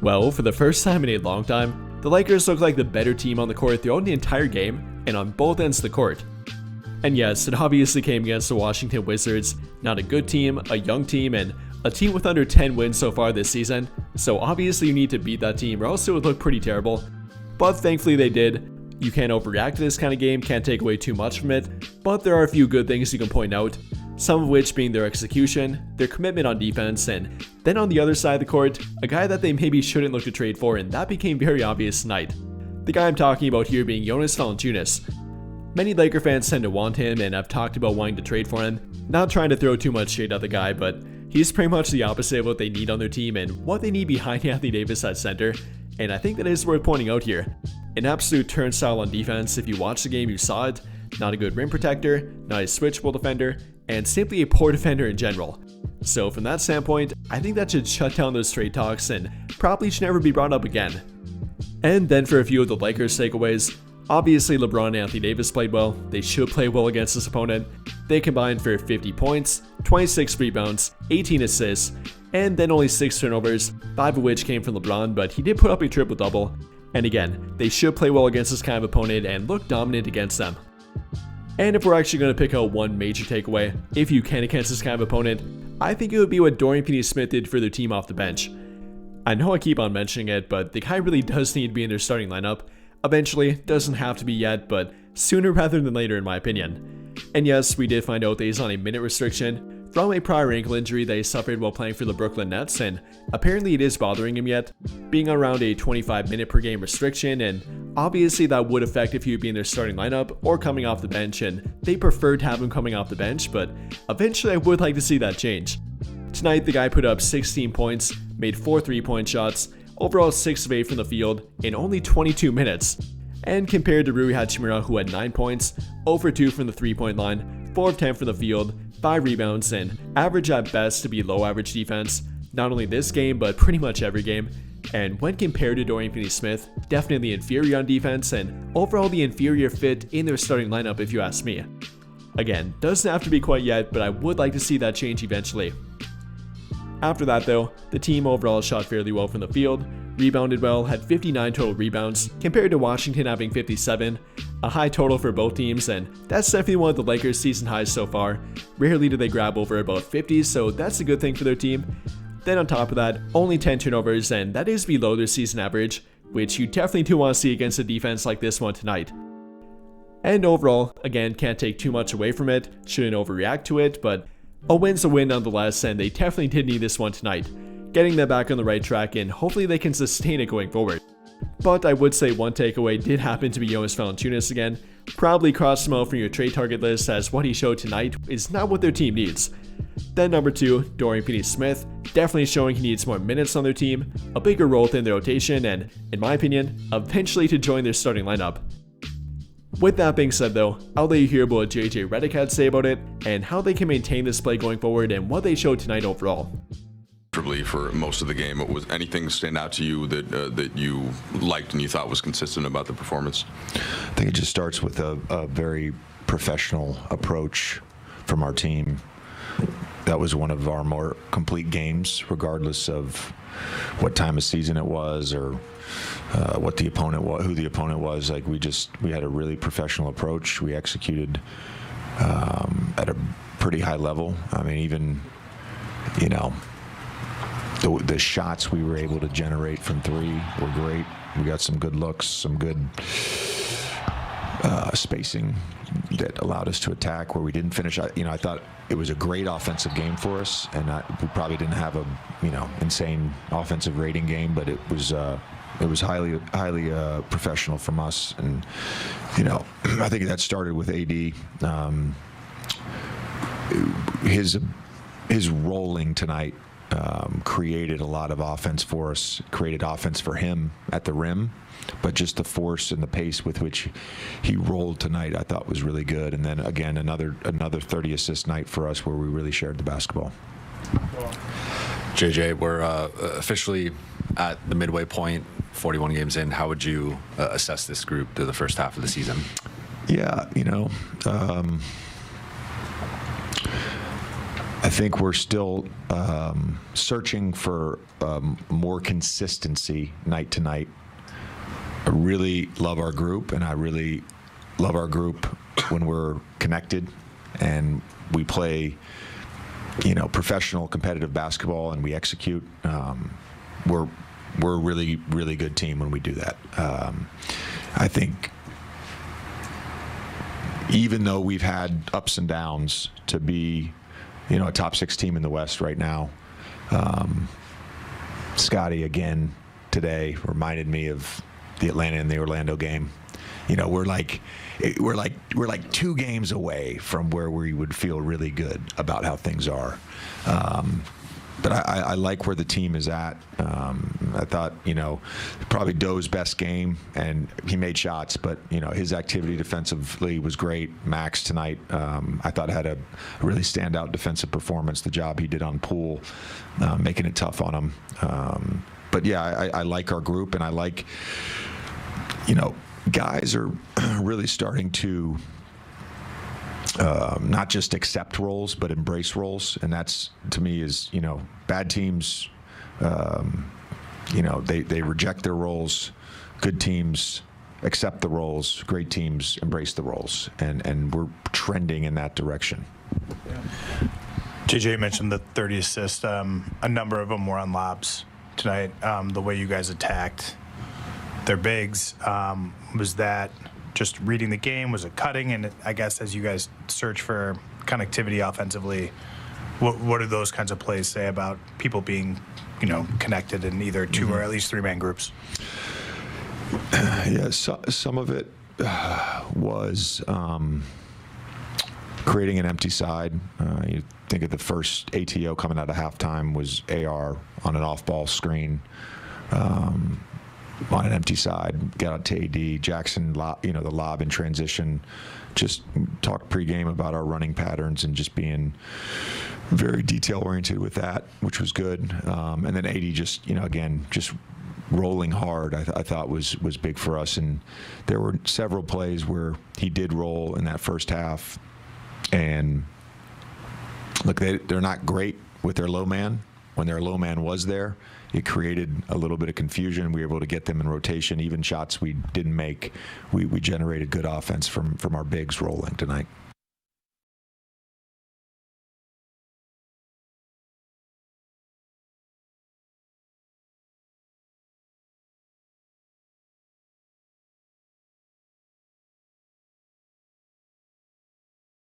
Well, for the first time in a long time, the Lakers look like the better team on the court throughout the entire game and on both ends of the court. And yes, it obviously came against the Washington Wizards, not a good team, a young team, and a team with under 10 wins so far this season, so obviously you need to beat that team or else it would look pretty terrible. But thankfully they did. You can't overreact to this kind of game, can't take away too much from it, but there are a few good things you can point out, some of which being their execution, their commitment on defense, and then on the other side of the court, a guy that they maybe shouldn't look to trade for, and that became very obvious tonight. The guy I'm talking about here being Jonas Valanciunas. Many Laker fans tend to want him and have talked about wanting to trade for him, not trying to throw too much shade at the guy, but he's pretty much the opposite of what they need on their team and what they need behind Anthony Davis at center, and I think that is worth pointing out here. An absolute turnstile on defense. If you watched the game, you saw it. Not a good rim protector, not a switchable defender, and simply a poor defender in general. So from that standpoint, I think that should shut down those trade talks and probably should never be brought up again. And then for a few of the Lakers takeaways, obviously LeBron and Anthony Davis played well. They should play well against this opponent. They combined for 50 points, 26 rebounds, 18 assists, and then only 6 turnovers, 5 of which came from LeBron, but he did put up a triple-double. And again, they should play well against this kind of opponent and look dominant against them. And if we're actually going to pick out one major takeaway, if you can against this kind of opponent, I think it would be what Dorian Finney-Smith did for their team off the bench. I know I keep on mentioning it, but the guy really does need to be in their starting lineup. Eventually, doesn't have to be yet, but sooner rather than later in my opinion. And yes, we did find out that he's on a minute restriction from a prior ankle injury that he suffered while playing for the Brooklyn Nets, and apparently it is bothering him yet, being around a 25 minute per game restriction, and obviously that would affect if he would be in their starting lineup or coming off the bench, and they prefer to have him coming off the bench, but eventually I would like to see that change. Tonight the guy put up 16 points, made 4 3-point shots, overall 6 of 8 from the field in only 22 minutes. And compared to Rui Hachimura, who had 9 points, 0 for 2 from the 3-point line, 4 of 10 from the field, 5 rebounds, and average at best to be low average defense, not only this game but pretty much every game. And when compared to Dorian Finney-Smith, definitely inferior on defense and overall the inferior fit in their starting lineup if you ask me. Again, doesn't have to be quite yet, but I would like to see that change eventually. After that though, the team overall shot fairly well from the field, rebounded well, had 59 total rebounds, compared to Washington having 57, a high total for both teams, and that's definitely one of the Lakers' season highs so far. Rarely do they grab over about 50, so that's a good thing for their team. Then on top of that, only 10 turnovers, and that is below their season average, which you definitely do want to see against a defense like this one tonight. And overall, again, can't take too much away from it, shouldn't overreact to it, but a win's a win nonetheless, and they definitely did need this one tonight, getting them back on the right track, and hopefully they can sustain it going forward. But I would say one takeaway did happen to be Jonas Valanciunas again. Probably crossed him out from your trade target list, as what he showed tonight is not what their team needs. Then number 2, Dorian Finney-Smith, definitely showing he needs more minutes on their team, a bigger role within their rotation, and, in my opinion, eventually to join their starting lineup. With that being said though, I'll let you hear about what Redick had to say about it, and how they can maintain this play going forward and what they showed tonight overall. For most of the game, was anything stand out to you that you liked and you thought was consistent about the performance? I think it just starts with a very professional approach from our team. That was one of our more complete games, regardless of what time of season it was or what the opponent was, who the opponent was. Like we had a really professional approach. We executed at a pretty high level. I mean, even the shots we were able to generate from 3 were great. We got some good looks, some good spacing that allowed us to attack where we didn't finish. I thought it was a great offensive game for us, and we probably didn't have a insane offensive rating game, but it was highly professional from us. And I think that started with AD. His rolling tonight created a lot of offense for us, created offense for him at the rim, but just the force and the pace with which he rolled tonight I thought was really good. And then again, another 30 assist night for us where we really shared the basketball. JJ, we're officially at the midway point, 41 games in. How would you assess this group through the first half of the season? Yeah, I think we're still searching for more consistency night to night. I really love our group, and I really love our group when we're connected and we play, professional competitive basketball and we execute. We're a really, really good team when we do that. I think even though we've had ups and downs, to be a top 6 team in the West right now. Scotty again today reminded me of the Atlanta and the Orlando game. We're like 2 games away from where we would feel really good about how things are. But I like where the team is at. I thought, probably Doe's best game, and he made shots, but, his activity defensively was great. Max tonight, I thought had a really standout defensive performance, the job he did on Poole, making it tough on him. But, yeah, I like our group, and I like, guys are really starting to not just accept roles, but embrace roles. And that's, to me, is, bad teams, they reject their roles. Good teams accept the roles. Great teams embrace the roles. And we're trending in that direction. JJ mentioned the 30 assists. A number of them were on lobs tonight. The way you guys attacked their bigs, was that just reading the game? Was it cutting? And I guess as you guys search for connectivity offensively, what do those kinds of plays say about people being, connected in either 2 or at least 3-man groups? Yeah, some of it was creating an empty side. You think of the first ATO coming out of halftime was AR on an off-ball screen. On an empty side, got out to AD. Jackson, the lob in transition. Just talked pregame about our running patterns and just being very detail-oriented with that, which was good. And then AD just, again, just rolling hard, I thought was big for us. And there were several plays where he did roll in that first half. And look, they're not great with their low man. When their low man was there, it created a little bit of confusion. We were able to get them in rotation. Even shots we didn't make, we generated good offense from our bigs rolling tonight.